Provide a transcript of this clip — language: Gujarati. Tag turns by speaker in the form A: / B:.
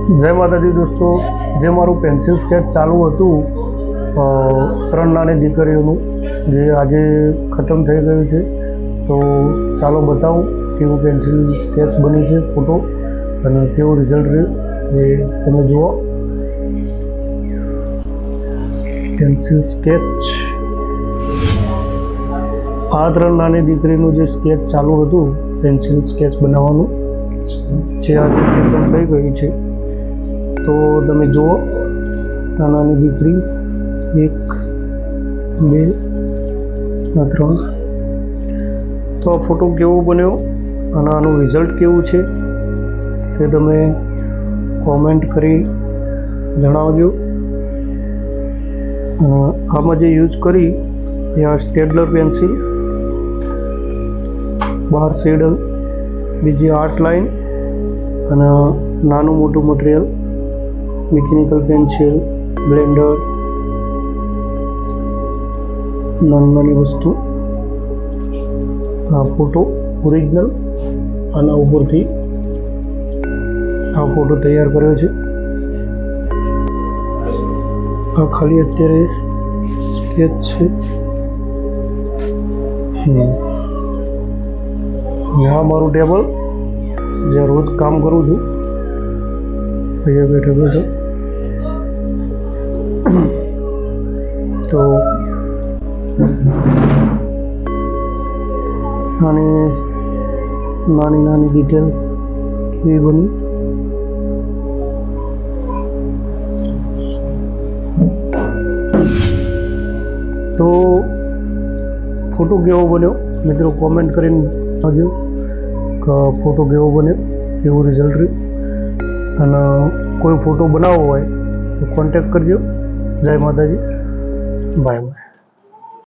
A: જય માતાજી દોસ્તો, જે મારું પેન્સિલ સ્કેચ ચાલુ હતું 3 નાની દીકરીઓનું, જે આજે ખતમ થઈ ગયું છે. તો ચાલો બતાવું કેવું પેન્સિલ સ્કેચ બની છે, ફોટો અને કેવું રિઝલ્ટ રહ્યું એ તમે જુઓ. પેન્સિલ સ્કેચ આ 3 નાની દીકરીનું જે સ્કેચ ચાલુ હતું, પેન્સિલ સ્કેચ બનાવવાનું, જે આજે ખતમ થઈ ગયું છે. તો તમે જુઓ, નાની દીકરી 1 2 3. તો આ ફોટો કેવો બન્યો અને આનું રિઝલ્ટ કેવું છે તે તમે કોમેન્ટ કરી જણાવજો. આમાં જે યુઝ કરી એ આ સ્ટેડલર પેન્સિલ, 12 શેડ, બીજી આર્ટ લાઇન અને નાનું મોટું મટીરિયલ, મિકેનિકલ પેન્સિલ, બ્લેન્ડર, નાની વસ્તુ. આ ફોટો ઓરિજિનલ આના ઉપરથી આ ફોટો તૈયાર કર્યો છે. આ ખાલી અત્યારે સ્કેચ છે. આ મારું ટેબલ, જ્યાં રોજ કામ કરું છું, અહીંયા બેઠા તો નાની ડિટેલ કેવી બની. તો ફોટો કેવો બન્યો મિત્રો, કોમેન્ટ કરીને આવજો કે ફોટો કેવો બન્યો, કેવું રિઝલ્ટ રહ્યું. અને કોઈ ફોટો બનાવવો હોય તો કોન્ટેક્ટ કરજો. જય માતાજી, બાય બાય.